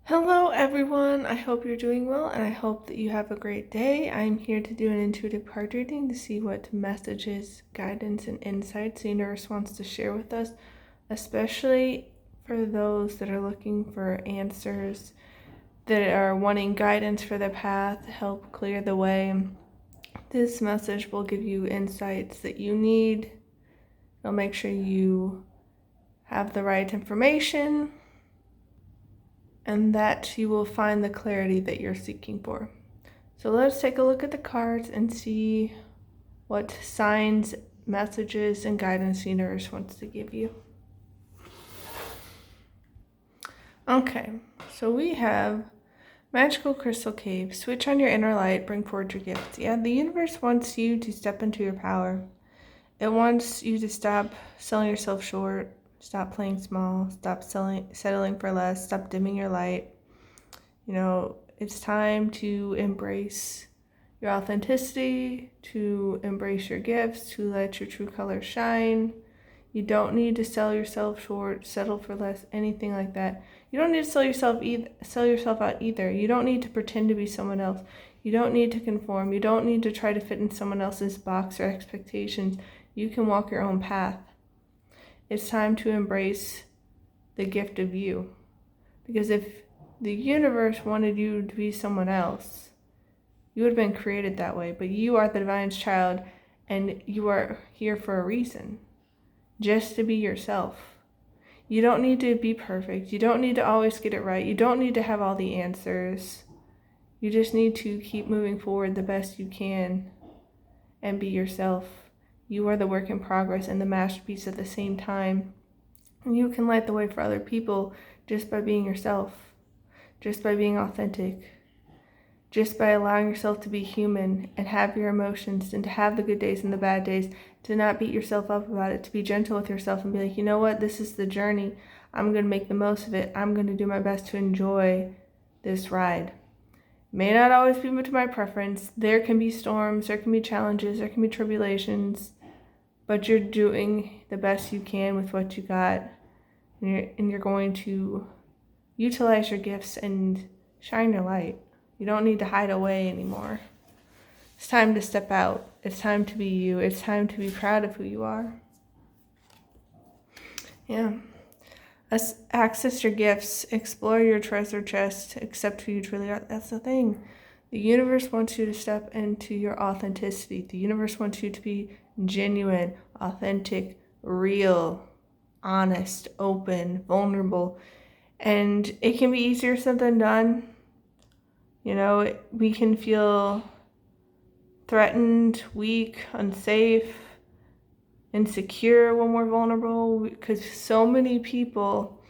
Hello everyone, I hope you're doing well and I hope that you have a great day. I'm here to do an intuitive card reading to see what messages, guidance, and insights the universe wants to share with us, especially for those that are looking for answers, that are wanting guidance for their path, help clear the way. This message will give you insights that you need. It'll make sure you have the right information and that you will find the clarity that you're seeking for. So let's take a look at the cards and see what signs, messages, and guidance the universe wants to give you. Okay, so we have Magical Crystal Cave. Switch on your inner light, bring forward your gifts. Yeah, the universe wants you to step into your power. It wants you to stop selling yourself short. Stop playing small, stop settling for less, stop dimming your light. It's time to embrace your authenticity, to embrace your gifts, to let your true colors shine. You don't need to sell yourself short, settle for less, anything like that. You don't need to sell yourself out either. You don't need to pretend to be someone else. You don't need to conform. You don't need to try to fit in someone else's box or expectations. You can walk your own path. It's time to embrace the gift of you. Because if the universe wanted you to be someone else, you would have been created that way. But you are the divine's child, and you are here for a reason. Just to be yourself. You don't need to be perfect. You don't need to always get it right. You don't need to have all the answers. You just need to keep moving forward the best you can and be yourself. You are the work in progress and the masterpiece at the same time. And you can light the way for other people just by being yourself, just by being authentic, just by allowing yourself to be human and have your emotions and to have the good days and the bad days, to not beat yourself up about it, to be gentle with yourself and be like, you know what, this is the journey. I'm going to make the most of it. I'm going to do my best to enjoy this ride. May not always be to my preference. There can be storms, there can be challenges, there can be tribulations, but you're doing the best you can with what you got, and you're going to utilize your gifts and shine your light. You don't need to hide away anymore. It's time to step out. It's time to be you. It's time to be proud of who you are. Yeah. Access your gifts. Explore your treasure chest. Accept who you truly are. That's the thing. The universe wants you to step into your authenticity. The universe wants you to be genuine, authentic, real, honest, open, vulnerable. And it can be easier said than done. We can feel threatened, weak, unsafe, insecure when we're vulnerable, because so many people,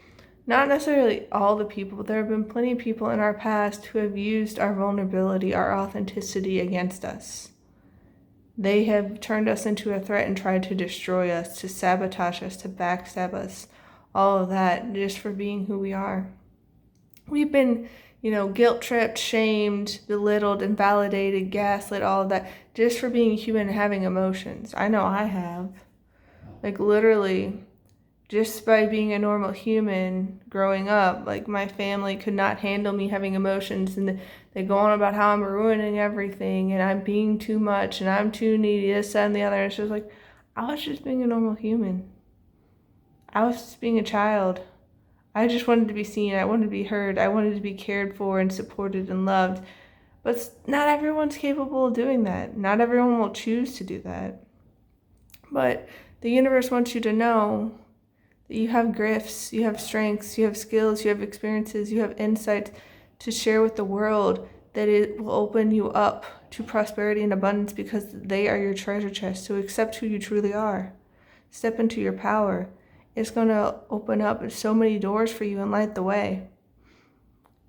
not necessarily all the people, but there have been plenty of people in our past who have used our vulnerability, our authenticity against us. They have turned us into a threat and tried to destroy us, to sabotage us, to backstab us, all of that just for being who we are. We've been guilt-tripped, shamed, belittled, invalidated, gaslit, all of that, just for being human and having emotions. I know I have. Literally, just by being a normal human growing up, my family could not handle me having emotions, and they go on about how I'm ruining everything, and I'm being too much, and I'm too needy, this, that, and the other. And it's just I was just being a normal human. I was just being a child. I just wanted to be seen. I wanted to be heard. I wanted to be cared for and supported and loved. But not everyone's capable of doing that. Not everyone will choose to do that. But the universe wants you to know that you have gifts, you have strengths, you have skills, you have experiences, you have insights to share with the world, that it will open you up to prosperity and abundance because they are your treasure chest. So accept who you truly are. Step into your power. It's going to open up so many doors for you and light the way.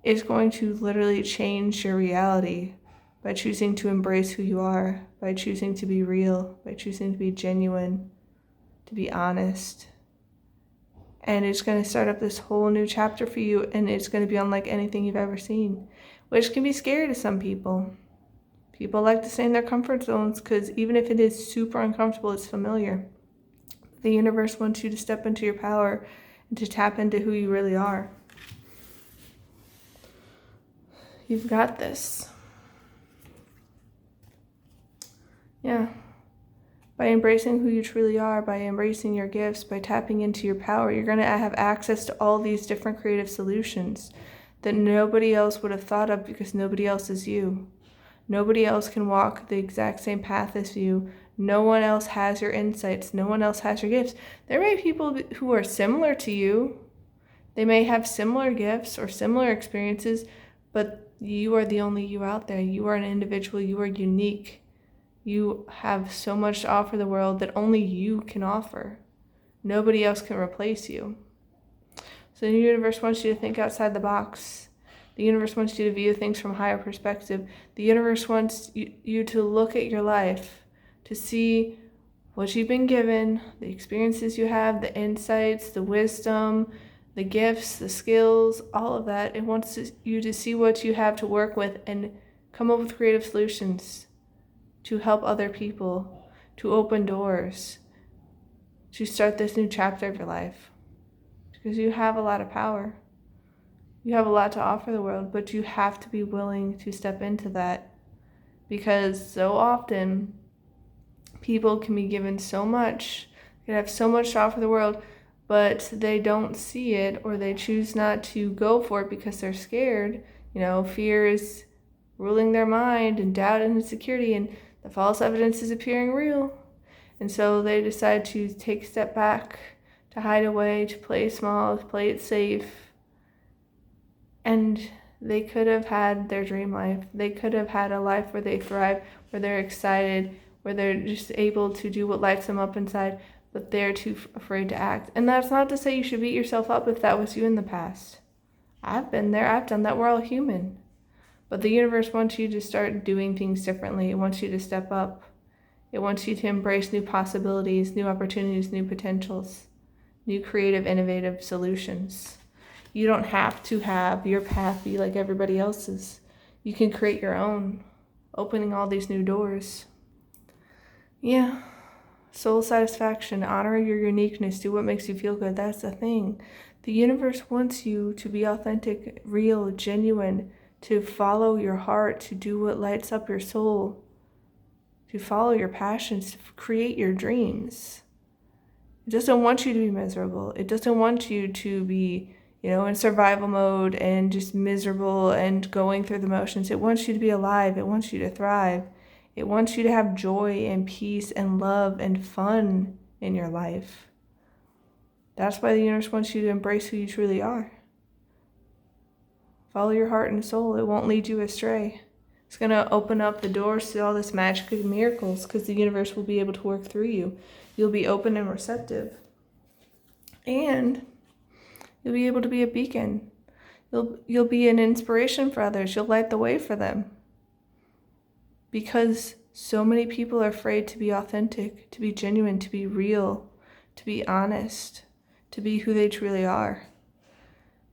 It's going to literally change your reality by choosing to embrace who you are, by choosing to be real, by choosing to be genuine, to be honest. And it's going to start up this whole new chapter for you, and it's going to be unlike anything you've ever seen, which can be scary to some people. People like to stay in their comfort zones because even if it is super uncomfortable, it's familiar. The universe wants you to step into your power and to tap into who you really are. You've got this. Yeah. By embracing who you truly are, by embracing your gifts, by tapping into your power, you're going to have access to all these different creative solutions that nobody else would have thought of, because nobody else is you. Nobody else can walk the exact same path as you. No one else has your insights. No one else has your gifts. There may be people who are similar to you. They may have similar gifts or similar experiences, but you are the only you out there. You are an individual. You are unique. You have so much to offer the world that only you can offer. Nobody else can replace you. So the universe wants you to think outside the box. The universe wants you to view things from a higher perspective. The universe wants you to look at your life, to see what you've been given, the experiences you have, the insights, the wisdom, the gifts, the skills, all of that. It wants you to see what you have to work with and come up with creative solutions to help other people, to open doors, to start this new chapter of your life. Because you have a lot of power. You have a lot to offer the world, but you have to be willing to step into that. Because so often, people can be given so much, can have so much to offer the world, but they don't see it, or they choose not to go for it because they're scared. Fear is ruling their mind, and doubt and insecurity, and the false evidence is appearing real. And so they decide to take a step back, to hide away, to play small, to play it safe. And they could have had their dream life. They could have had a life where they thrive, where they're excited, where they're just able to do what lights them up inside, but they're too afraid to act. And that's not to say you should beat yourself up if that was you in the past. I've been there. I've done that. We're all human. But the universe wants you to start doing things differently. It wants you to step up. It wants you to embrace new possibilities, new opportunities, new potentials, new creative, innovative solutions. You don't have to have your path be like everybody else's. You can create your own, opening all these new doors. Yeah. Soul satisfaction, honor your uniqueness, do what makes you feel good. That's the thing. The universe wants you to be authentic, real, genuine, to follow your heart, to do what lights up your soul, to follow your passions, to create your dreams. It doesn't want you to be miserable. It doesn't want you to be, in survival mode and just miserable and going through the motions. It wants you to be alive. It wants you to thrive. It wants you to have joy and peace and love and fun in your life. That's why the universe wants you to embrace who you truly are. Follow your heart and soul. It won't lead you astray. It's going to open up the doors to all this magic and miracles, because the universe will be able to work through you. You'll be open and receptive. And you'll be able to be a beacon. You'll be an inspiration for others. You'll light the way for them. Because so many people are afraid to be authentic, to be genuine, to be real, to be honest, to be who they truly are.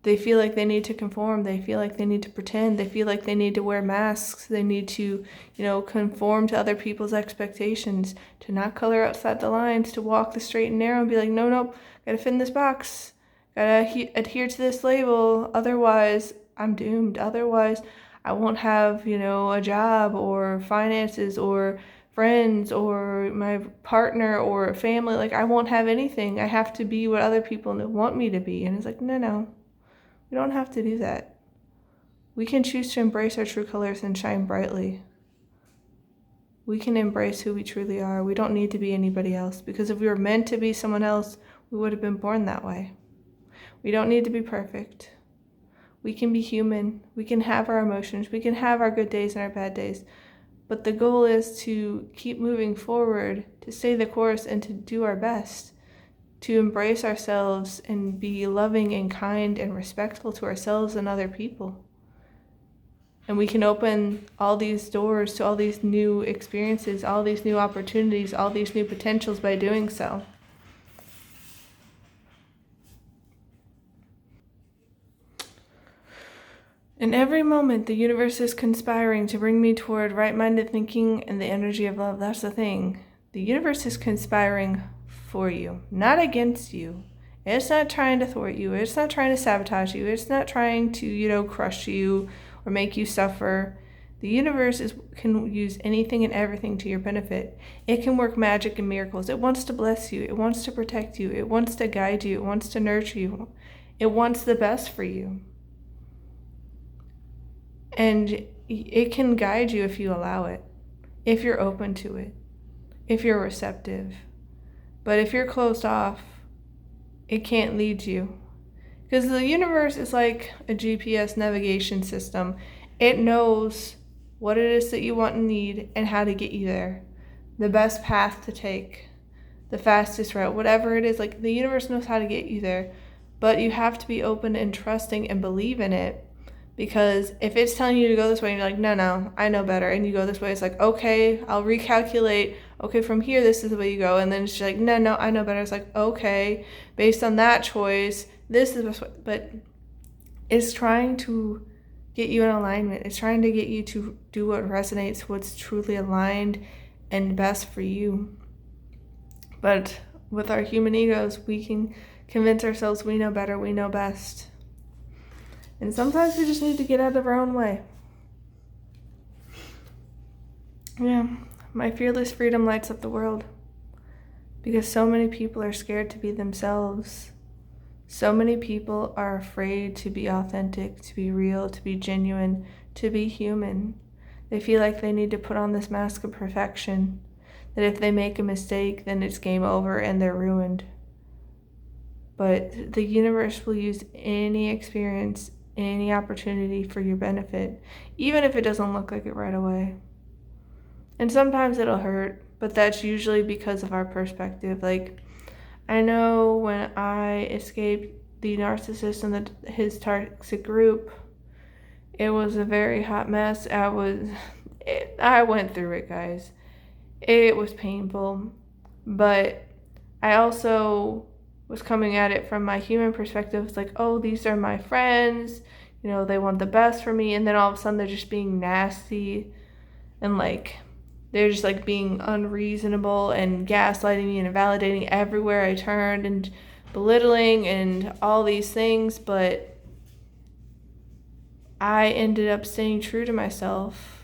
They feel like they need to conform. They feel like they need to pretend. They feel like they need to wear masks. They need to, conform to other people's expectations, to not color outside the lines, to walk the straight and narrow and be like, no, gotta fit in this box. Gotta adhere to this label. Otherwise, I'm doomed. Otherwise, I won't have, a job or finances or friends or my partner or family. Like, I won't have anything. I have to be what other people want me to be. And it's like, no. We don't have to do that. We can choose to embrace our true colors and shine brightly. We can embrace who we truly are. We don't need to be anybody else, because if we were meant to be someone else, we would have been born that way. We don't need to be perfect. We can be human. We can have our emotions. We can have our good days and our bad days. But the goal is to keep moving forward, to stay the course, and to do our best, to embrace ourselves and be loving and kind and respectful to ourselves and other people. And we can open all these doors to all these new experiences, all these new opportunities, all these new potentials by doing so. In every moment, the universe is conspiring to bring me toward right-minded thinking and the energy of love. That's the thing. The universe is conspiring for you, not against you. It's not trying to thwart you. It's not trying to sabotage you. It's not trying to, crush you or make you suffer. The universe can use anything and everything to your benefit. It can work magic and miracles. It wants to bless you. It wants to protect you. It wants to guide you. It wants to nurture you. It wants the best for you. And it can guide you if you allow it, if you're open to it, if you're receptive. But if you're closed off, it can't lead you. Because the universe is like a GPS navigation system. It knows what it is that you want and need and how to get you there. The best path to take, the fastest route, whatever it is. Like, the universe knows how to get you there. But you have to be open and trusting and believe in it. Because if it's telling you to go this way and you're like, no, I know better, and you go this way, it's like, okay, I'll recalculate. Okay, from here, this is the way you go. And then she's like, no, I know better. It's like, okay, based on that choice, this is the best way. But it's trying to get you in alignment. It's trying to get you to do what resonates, what's truly aligned and best for you. But with our human egos, we can convince ourselves we know better, we know best. And sometimes we just need to get out of our own way. Yeah, my fearless freedom lights up the world. Because so many people are scared to be themselves. So many people are afraid to be authentic, to be real, to be genuine, to be human. They feel like they need to put on this mask of perfection. That if they make a mistake, then it's game over and they're ruined. But the universe will use any experience, any opportunity for your benefit, even if it doesn't look like it right away. And sometimes it'll hurt, but that's usually because of our perspective. Like, I know when I escaped the narcissist and his toxic group, it was a very hot mess. I went through it, guys. It was painful, but I also was coming at it from my human perspective. It's like, oh, these are my friends, they want the best for me. And then all of a sudden they're just being nasty and they're just being unreasonable and gaslighting me and validating everywhere I turned and belittling and all these things. But I ended up staying true to myself.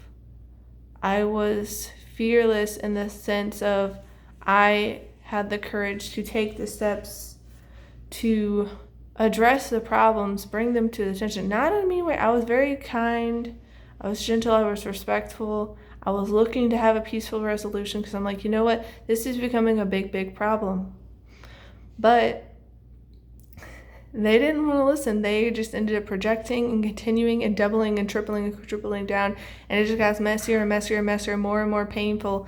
I was fearless in the sense of I had the courage to take the steps to address the problems, bring them to attention. Not in a mean way. I was very kind. I was gentle. I was respectful. I was looking to have a peaceful resolution because I'm like, you know what? This is becoming a big, big problem. But they didn't want to listen. They just ended up projecting and continuing and doubling and tripling and quadrupling down. And it just got messier and messier and messier, more and more painful.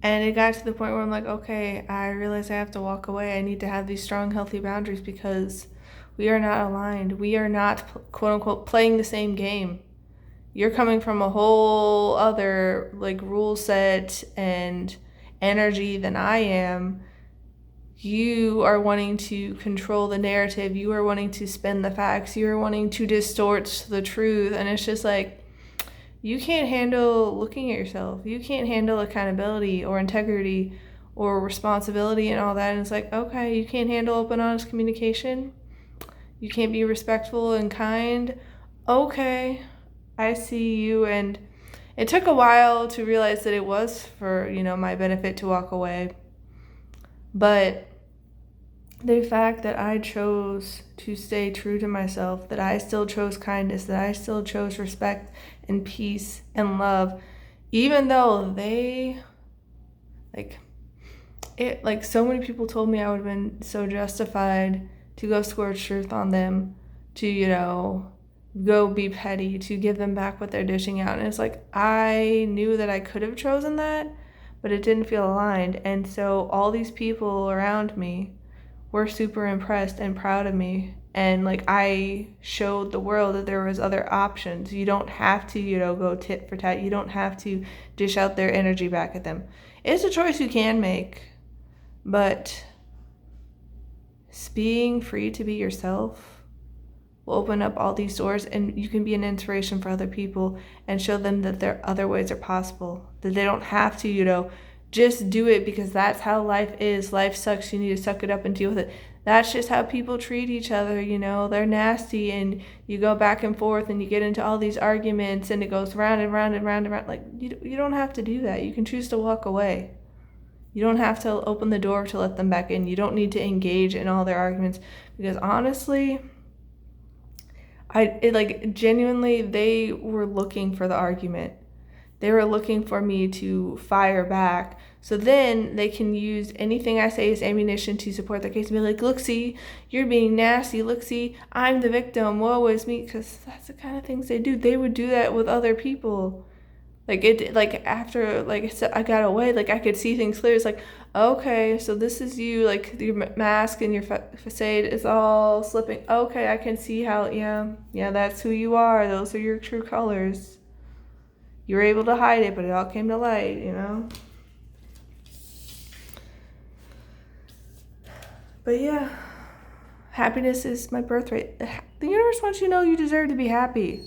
And it got to the point where I'm like, okay, I realize I have to walk away. I need to have these strong, healthy boundaries because we are not aligned. We are not, quote unquote, playing the same game. You're coming from a whole other rule set and energy than I am. You are wanting to control the narrative. You are wanting to spin the facts. You are wanting to distort the truth. And it's just you can't handle looking at yourself. You can't handle accountability or integrity or responsibility and all that. And it's okay, you can't handle open, honest communication. You can't be respectful and kind. Okay, I see you. And it took a while to realize that it was for, my benefit to walk away. But the fact that I chose to stay true to myself, that I still chose kindness, that I still chose respect and peace and love, even though they, so many people told me I would have been so justified to go scorch truth on them, to, go be petty, to give them back what they're dishing out. And it's I knew that I could have chosen that, but it didn't feel aligned. And so all these people around me were super impressed and proud of me. And I showed the world that there was other options. You don't have to, go tit for tat. You don't have to dish out their energy back at them. It's a choice you can make, but being free to be yourself will open up all these doors, and you can be an inspiration for other people and show them that there other ways are possible, that they don't have to, just do it because that's how life is. Life sucks. You need to suck it up and deal with it. That's just how people treat each other, you know. They're nasty, and you go back and forth and you get into all these arguments, and it goes round and round and round and round. Like, you don't have to do that. You can choose to walk away. You don't have to open the door to let them back in. You don't need to engage in all their arguments, because honestly, genuinely, they were looking for the argument. They were looking for me to fire back. So then they can use anything I say as ammunition to support their case and be like, look, see, you're being nasty. Look, see, I'm the victim. Woe is me. Because that's the kind of things they do. They would do that with other people. After I got away, I could see things clear. It's like, okay, so this is you, your mask and your facade is all slipping. Okay, I can see how, yeah, that's who you are. Those are your true colors. You were able to hide it, but it all came to light, you know? But yeah, happiness is my birthright. The universe wants you to know you deserve to be happy.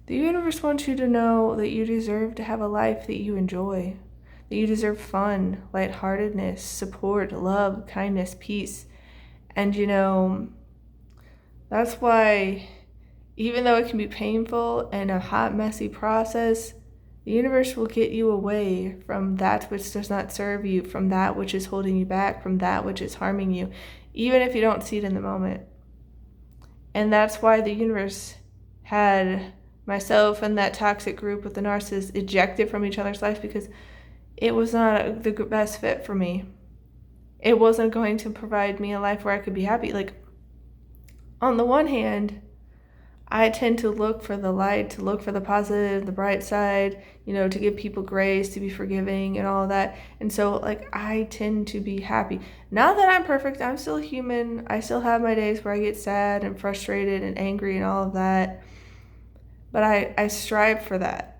The universe wants you to know that you deserve to have a life that you enjoy, that you deserve fun, lightheartedness, support, love, kindness, peace. And that's why, even though it can be painful and a hot, messy process, the universe will get you away from that which does not serve you, from that which is holding you back, from that which is harming you, even if you don't see it in the moment. And that's why the universe had myself and that toxic group with the narcissist ejected from each other's life, because it was not the best fit for me. It wasn't going to provide me a life where I could be happy. On the one hand, I tend to look for the light, to look for the positive, the bright side, to give people grace, to be forgiving and all of that. And so I tend to be happy. Not that I'm perfect, I'm still human. I still have my days where I get sad and frustrated and angry and all of that. But I strive for that.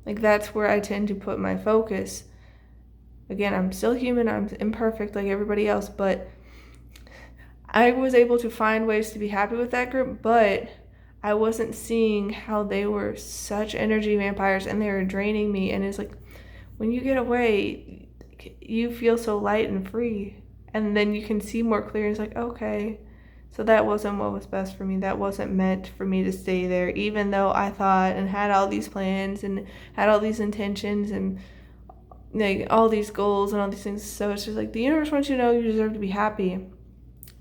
That's where I tend to put my focus. Again, I'm still human, I'm imperfect like everybody else, but I was able to find ways to be happy with that group, but I wasn't seeing how they were such energy vampires and they were draining me. And it's when you get away, you feel so light and free, and then you can see more clear. It's okay, so that wasn't what was best for me. That wasn't meant for me to stay there, even though I thought and had all these plans and had all these intentions and all these goals and all these things. So it's just the universe wants you to know you deserve to be happy.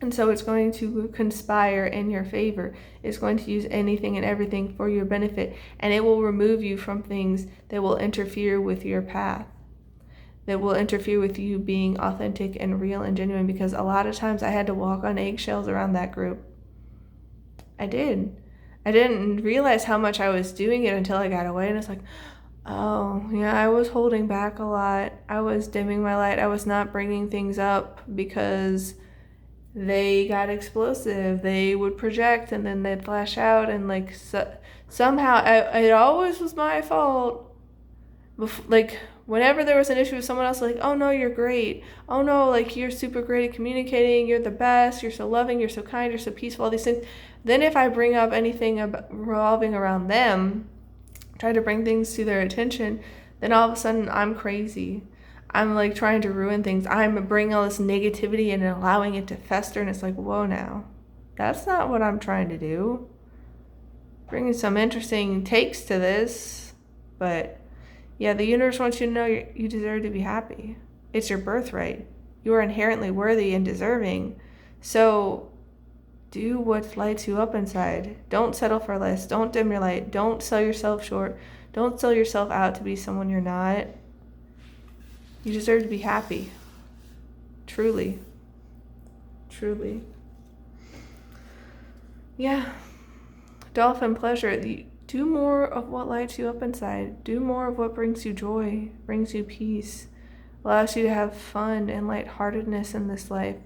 And so it's going to conspire in your favor. It's going to use anything and everything for your benefit. And it will remove you from things that will interfere with your path, that will interfere with you being authentic and real and genuine. Because a lot of times I had to walk on eggshells around that group. I did. I didn't realize how much I was doing it until I got away. And it's oh, yeah, I was holding back a lot. I was dimming my light. I was not bringing things up because they got explosive. They would project and then they'd flash out, and somehow it always was my fault. Whenever there was an issue with someone else, oh no, you're great. Oh no, you're super great at communicating. You're the best. You're so loving. You're so kind. You're so peaceful. All these things. Then if I bring up anything revolving around them, try to bring things to their attention, then all of a sudden I'm crazy. I'm trying to ruin things. I'm bringing all this negativity and allowing it to fester, and it's whoa now. That's not what I'm trying to do. Bringing some interesting takes to this, but yeah, the universe wants you to know you deserve to be happy. It's your birthright. You are inherently worthy and deserving. So do what lights you up inside. Don't settle for less. Don't dim your light. Don't sell yourself short. Don't sell yourself out to be someone you're not. You deserve to be happy. Truly. Truly. Yeah. Dolphin pleasure. Do more of what lights you up inside. Do more of what brings you joy, brings you peace, allows you to have fun and lightheartedness in this life.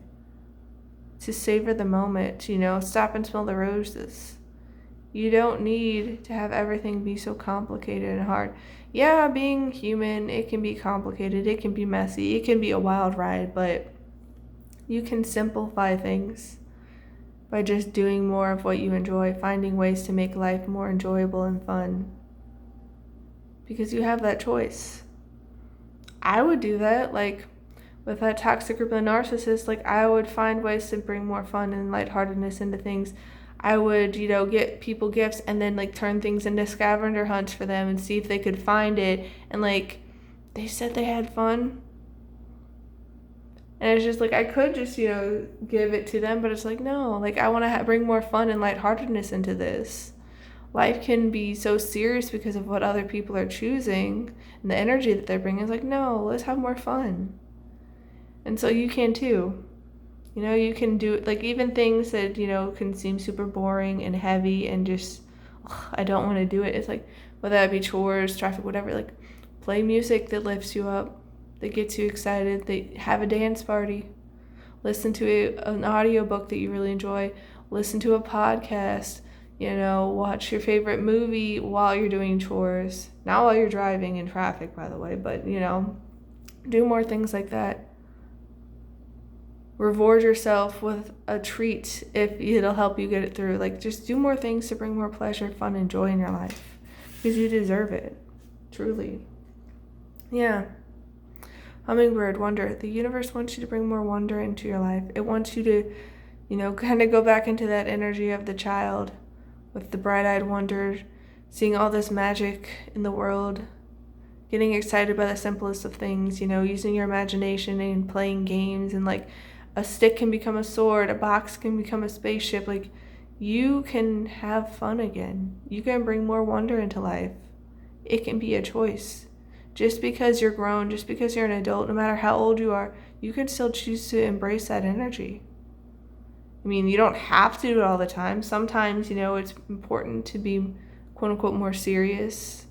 To savor the moment, stop and smell the roses. You don't need to have everything be so complicated and hard. Yeah, being human, it can be complicated, it can be messy, it can be a wild ride, but you can simplify things by just doing more of what you enjoy, finding ways to make life more enjoyable and fun. Because you have that choice. I would do that, with that toxic group of narcissists, like I would find ways to bring more fun and lightheartedness into things. I would, get people gifts and then like turn things into scavenger hunts for them and see if they could find it. And like they said they had fun. And it's just like I could just, give it to them, but it's like no, like I want to bring more fun and lightheartedness into this. Life can be so serious because of what other people are choosing and the energy that they're bringing. It's like no, let's have more fun. And so you can too. You can do like even things that, can seem super boring and heavy and just, I don't want to do it. It's like, whether that be chores, traffic, whatever, like play music that lifts you up, that gets you excited, that have a dance party, listen to an audiobook that you really enjoy, listen to a podcast, watch your favorite movie while you're doing chores. Not while you're driving in traffic, by the way, but, do more things like that. Reward yourself with a treat if it'll help you get it through. Like, just do more things to bring more pleasure, fun, and joy in your life because you deserve it, truly. Yeah. Hummingbird, wonder. The universe wants you to bring more wonder into your life. It wants you to, kind of go back into that energy of the child with the bright-eyed wonder, seeing all this magic in the world, getting excited by the simplest of things, using your imagination and playing games, and like a stick can become a sword, a box can become a spaceship. Like, you can have fun again. You can bring more wonder into life. It can be a choice. Just because you're grown, just because you're an adult, no matter how old you are, you can still choose to embrace that energy. I mean, you don't have to do it all the time. Sometimes, it's important to be, quote unquote, more serious,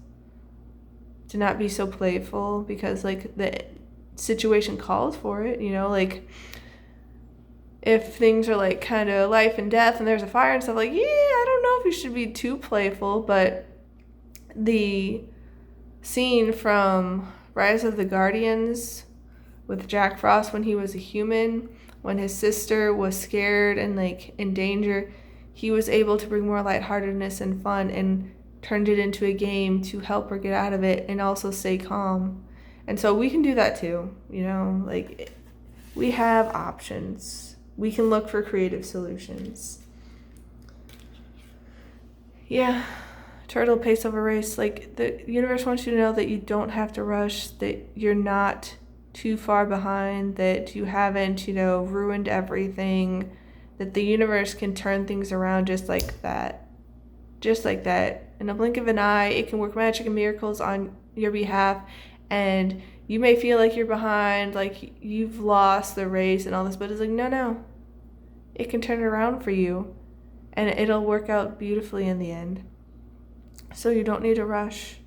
to not be so playful because, like, the situation calls for it, like, if things are, like, kind of life and death and there's a fire and stuff, like, yeah, I don't know if you should be too playful, but the scene from Rise of the Guardians with Jack Frost when he was a human, when his sister was scared and like in danger, he was able to bring more lightheartedness and fun and turned it into a game to help her get out of it and also stay calm. And so we can do that too, like we have options. We can look for creative solutions. Yeah. Turtle, pace of a race. Like, the universe wants you to know that you don't have to rush, that you're not too far behind, that you haven't, ruined everything, that the universe can turn things around just like that. Just like that. In a blink of an eye, it can work magic and miracles on your behalf, and you may feel like you're behind, like you've lost the race and all this, but it's like, no. It can turn it around for you, and it'll work out beautifully in the end. So you don't need to rush.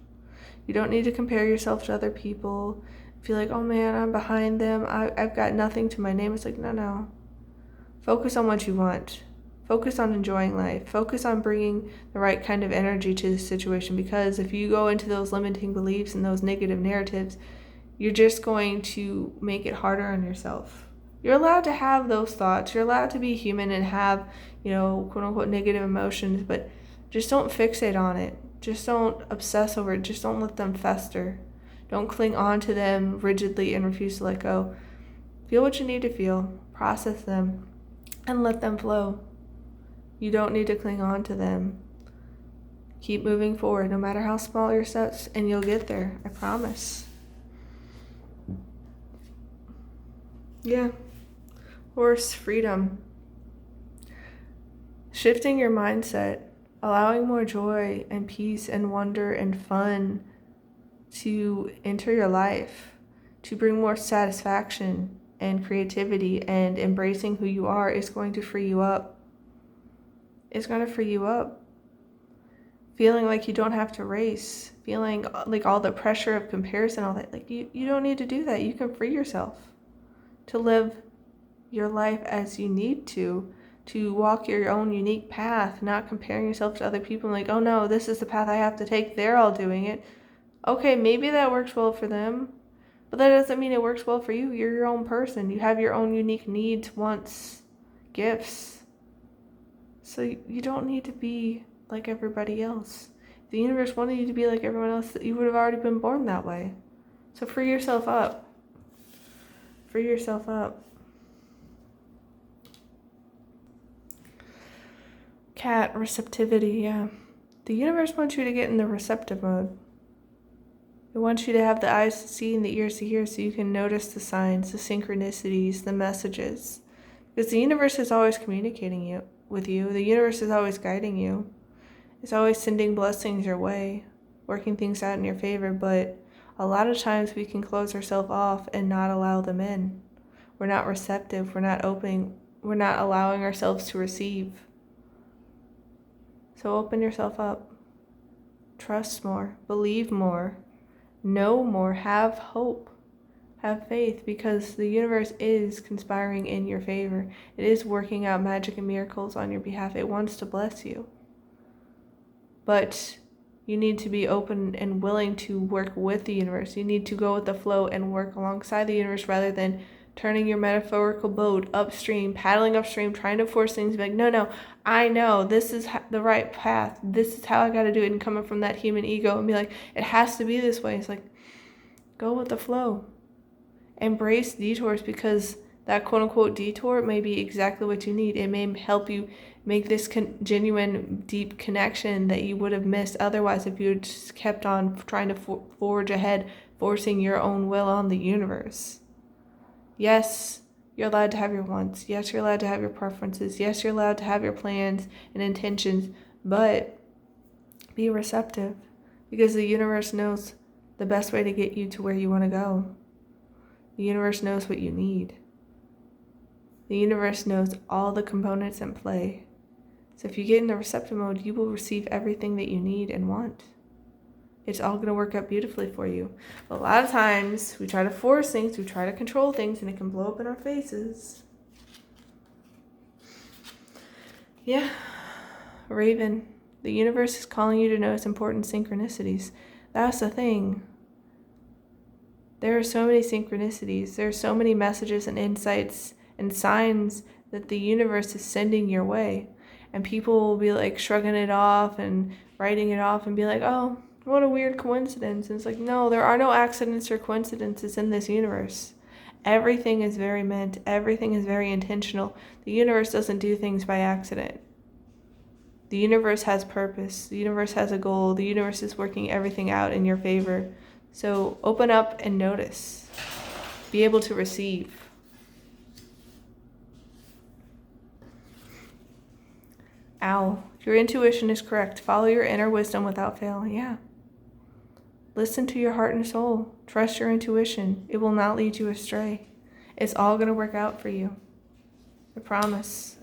You don't need to compare yourself to other people. Feel like, oh man, I'm behind them. I've got nothing to my name. It's like, no. Focus on what you want. Focus on enjoying life. Focus on bringing the right kind of energy to the situation, because if you go into those limiting beliefs and those negative narratives, you're just going to make it harder on yourself. You're allowed to have those thoughts. You're allowed to be human and have, quote unquote negative emotions, but just don't fixate on it. Just don't obsess over it. Just don't let them fester. Don't cling on to them rigidly and refuse to let go. Feel what you need to feel. Process them and let them flow. You don't need to cling on to them. Keep moving forward, no matter how small your steps, and you'll get there. I promise. Yeah. Horse, freedom. Shifting your mindset. Allowing more joy and peace and wonder and fun to enter your life, to bring more satisfaction and creativity, and embracing who you are is going to free you up. It's going to free you up. Feeling like you don't have to race, feeling like all the pressure of comparison, all that, like you don't need to do that. You can free yourself to live your life as you need to walk your own unique path, not comparing yourself to other people like, oh no, this is the path I have to take. They're all doing it. Okay, maybe that works well for them, but that doesn't mean it works well for you. You're your own person. You have your own unique needs, wants, gifts. So you don't need to be like everybody else. If the universe wanted you to be like everyone else, you would have already been born that way. So free yourself up. Free yourself up. Cat, receptivity, yeah. The universe wants you to get in the receptive mode. It wants you to have the eyes to see and the ears to hear so you can notice the signs, the synchronicities, the messages. Because the universe is always communicating with you. The universe is always guiding you. It's always sending blessings your way, working things out in your favor, but a lot of times we can close ourselves off and not allow them in. We're not receptive, we're not opening, we're not allowing ourselves to receive. So open yourself up. Trust more, believe more, know more, have hope, have faith, because the universe is conspiring in your favor. It is working out magic and miracles on your behalf. It wants to bless you. But you need to be open and willing to work with the universe. You need to go with the flow and work alongside the universe rather than turning your metaphorical boat upstream, paddling upstream, trying to force things to be like, no, I know this is the right path. This is how I got to do it. And coming from that human ego and be like, it has to be this way. It's like, go with the flow. Embrace detours, because that quote unquote detour may be exactly what you need. It may help you make this genuine, deep connection that you would have missed otherwise if you had just kept on trying to forge ahead, forcing your own will on the universe. Yes, you're allowed to have your wants. Yes, you're allowed to have your preferences. Yes, you're allowed to have your plans and intentions, but be receptive, because the universe knows the best way to get you to where you want to go. The universe knows what you need. The universe knows all the components in play. So if you get in the receptive mode, you will receive everything that you need and want. It's all going to work out beautifully for you. But a lot of times, we try to force things, we try to control things, and it can blow up in our faces. Yeah. Raven, the universe is calling you to notice important synchronicities. That's the thing. There are so many synchronicities. There are so many messages and insights and signs that the universe is sending your way. And people will be like shrugging it off and writing it off and be like, oh, what a weird coincidence. And it's like, no, there are no accidents or coincidences in this universe. Everything is very meant. Everything is very intentional. The universe doesn't do things by accident. The universe has purpose. The universe has a goal. The universe is working everything out in your favor. So open up and notice. Be able to receive. Owl, your intuition is correct. Follow your inner wisdom without fail. Yeah. Listen to your heart and soul. Trust your intuition. It will not lead you astray. It's all going to work out for you. I promise.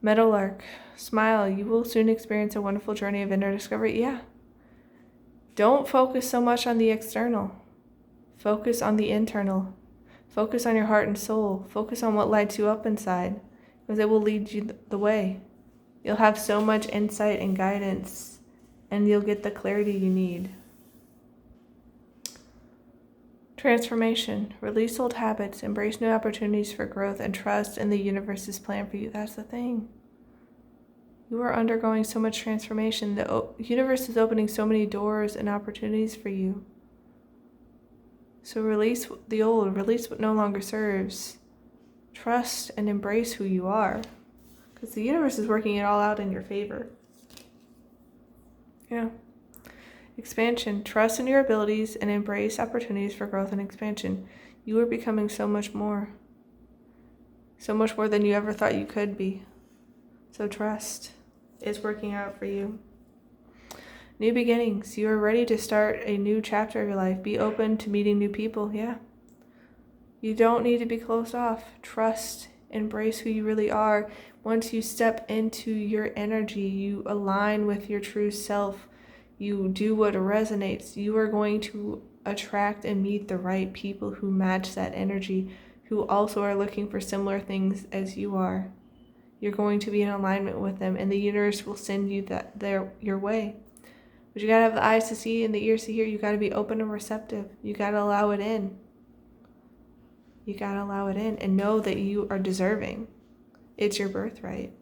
Meadowlark, smile. You will soon experience a wonderful journey of inner discovery. Yeah. Don't focus so much on the external. Focus on the internal. Focus on your heart and soul. Focus on what lights you up inside, because it will lead you the way. You'll have so much insight and guidance, and you'll get the clarity you need. Transformation. Release old habits. Embrace new opportunities for growth, and trust in the universe's plan for you. That's the thing. You are undergoing so much transformation. The universe is opening so many doors and opportunities for you. So release the old. Release what no longer serves. Trust and embrace who you are, because the universe is working it all out in your favor. Yeah. Expansion. Trust in your abilities and embrace opportunities for growth and expansion. You are becoming so much more. So much more than you ever thought you could be. So trust. It's working out for you. New beginnings. You are ready to start a new chapter of your life. Be open to meeting new people. Yeah. You don't need to be closed off. Trust. Embrace who you really are. Once you step into your energy, you align with your true self. You do what resonates. You are going to attract and meet the right people who match that energy, who also are looking for similar things as you are. You're going to be in alignment with them, and the universe will send you your way. But you got to have the eyes to see and the ears to hear. You got to be open and receptive. You got to allow it in. You got to allow it in and know that you are deserving. It's your birthright.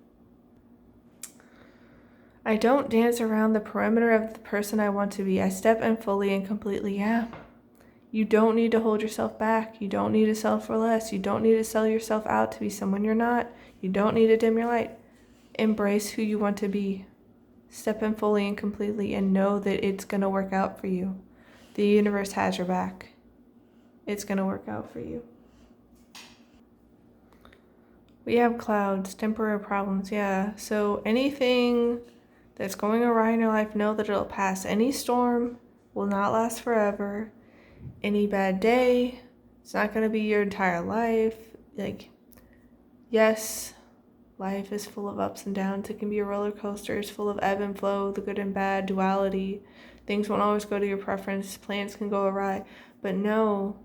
I don't dance around the perimeter of the person I want to be. I step in fully and completely. Yeah. You don't need to hold yourself back. You don't need to settle for less. You don't need to sell yourself out to be someone you're not. You don't need to dim your light. Embrace who you want to be. Step in fully and completely and know that it's going to work out for you. The universe has your back. It's going to work out for you. We have clouds, temporary problems, yeah. So anything that's going awry in your life, know that it'll pass. Any storm will not last forever. Any bad day, it's not going to be your entire life. Like, yes, life is full of ups and downs. It can be a roller coaster. It's full of ebb and flow, the good and bad, duality. Things won't always go to your preference. Plans can go awry. But know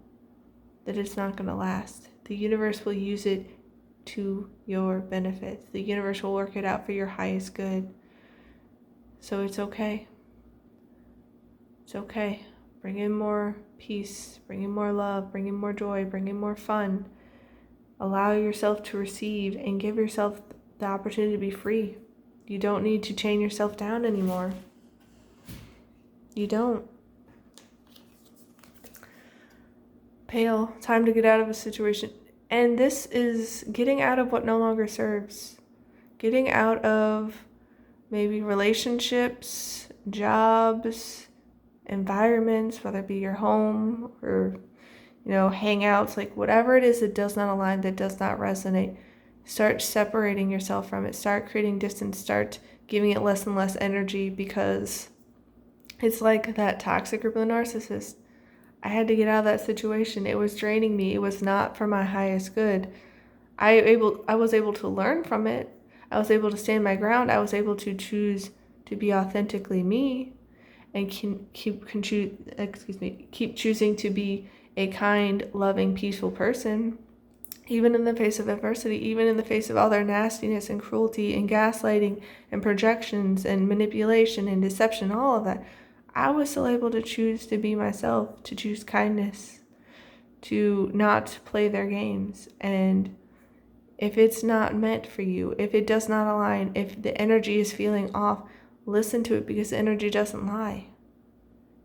that it's not going to last. The universe will use it to your benefit. The universe will work it out for your highest good. So it's okay. It's okay. Bring in more peace, bring in more love, bring in more joy, bring in more fun. Allow yourself to receive and give yourself the opportunity to be free. You don't need to chain yourself down anymore. You don't. Pale, time to get out of a situation. And this is getting out of what no longer serves. Getting out of maybe relationships, jobs, environments, whether it be your home or, hangouts, like whatever it is that does not align, that does not resonate. Start separating yourself from it. Start creating distance. Start giving it less and less energy, because it's like that toxic group of the narcissist. I had to get out of that situation. It was draining me. It was not for my highest good. I was able to learn from it. I was able to stand my ground. I was able to choose to be authentically me and keep choosing to be a kind, loving, peaceful person, even in the face of adversity, even in the face of all their nastiness and cruelty and gaslighting and projections and manipulation and deception, all of that. I was still able to choose to be myself, to choose kindness, to not play their games. And if it's not meant for you, if it does not align, if the energy is feeling off, listen to it, because the energy doesn't lie.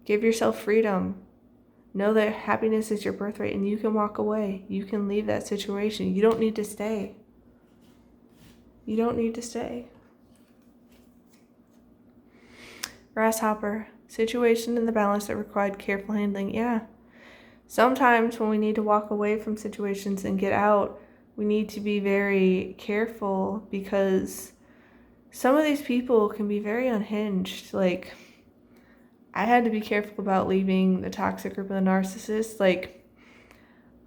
Give yourself freedom. Know that happiness is your birthright and you can walk away. You can leave that situation. You don't need to stay. You don't need to stay. Grasshopper. Situation in the balance that required careful handling. Yeah. Sometimes when we need to walk away from situations and get out, we need to be very careful, because some of these people can be very unhinged. Like, I had to be careful about leaving the toxic group of the narcissist. Like,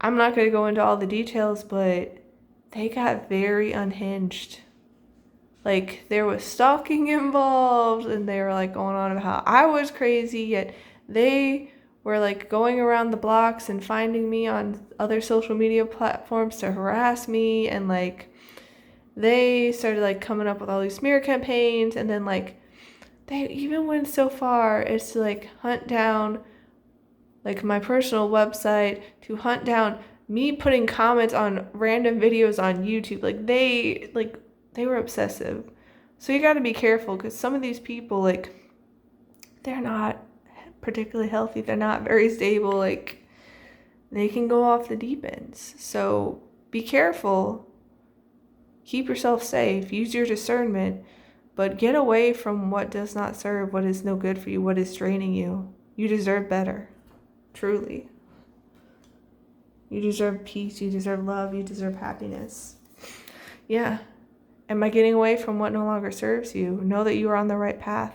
I'm not going to go into all the details, but they got very unhinged. Like, there was stalking involved, and they were like going on about how I was crazy, yet they were like going around the blocks and finding me on other social media platforms to harass me, and like they started like coming up with all these smear campaigns, and then like they even went so far as to like hunt down like my personal website, to hunt down me putting comments on random videos on YouTube. Like they were obsessive. So you got to be careful, because some of these people, like, they're not particularly healthy. They're not very stable. Like, they can go off the deep ends. So be careful. Keep yourself safe. Use your discernment. But get away from what does not serve, what is no good for you, what is draining you. You deserve better. Truly. You deserve peace. You deserve love. You deserve happiness. Yeah. And by getting away from what no longer serves you, know that you are on the right path.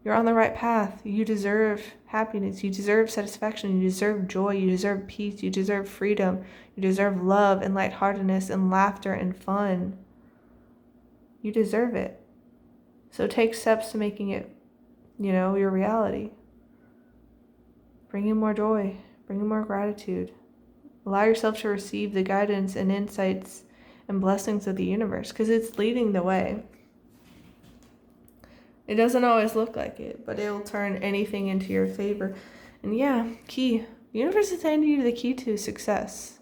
You're on the right path. You deserve happiness. You deserve satisfaction. You deserve joy. You deserve peace. You deserve freedom. You deserve love and lightheartedness and laughter and fun. You deserve it. So take steps to making it, your reality. Bring in more joy. Bring in more gratitude. Allow yourself to receive the guidance and insights and blessings of the universe, because it's leading the way. It doesn't always look like it, but it will turn anything into your favor. And yeah, key. The universe is handing you the key to success.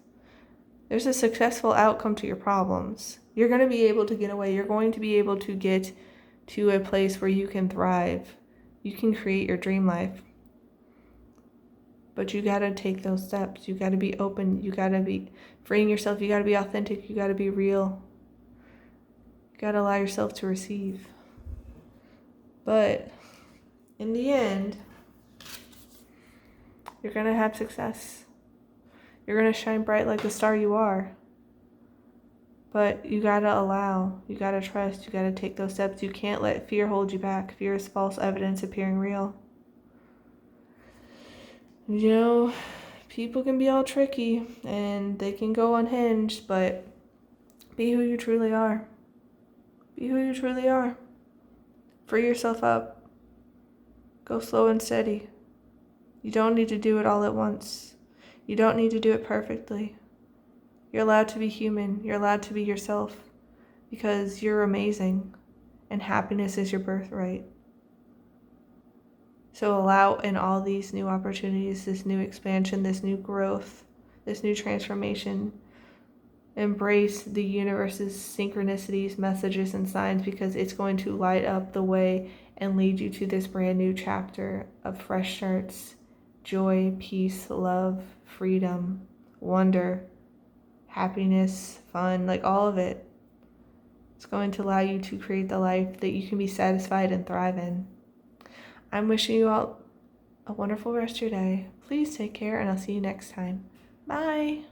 There's a successful outcome to your problems. You're going to be able to get away. You're going to be able to get to a place where you can thrive. You can create your dream life. But you got to take those steps. You got to be open. You got to be freeing yourself. You got to be authentic. You got to be real. You got to allow yourself to receive. But in the end, you're going to have success. You're going to shine bright like the star you are. But you got to allow, you got to trust, you got to take those steps. You can't let fear hold you back. Fear is false evidence appearing real. You know, people can be all tricky and they can go unhinged, but be who you truly are. Be who you truly are. Free yourself up. Go slow and steady. You don't need to do it all at once. You don't need to do it perfectly. You're allowed to be human. You're allowed to be yourself because you're amazing and happiness is your birthright. So allow in all these new opportunities, this new expansion, this new growth, this new transformation. Embrace the universe's synchronicities, messages, and signs because it's going to light up the way and lead you to this brand new chapter of fresh starts, joy, peace, love, freedom, wonder, happiness, fun, like all of it. It's going to allow you to create the life that you can be satisfied and thrive in. I'm wishing you all a wonderful rest of your day. Please take care, and I'll see you next time. Bye.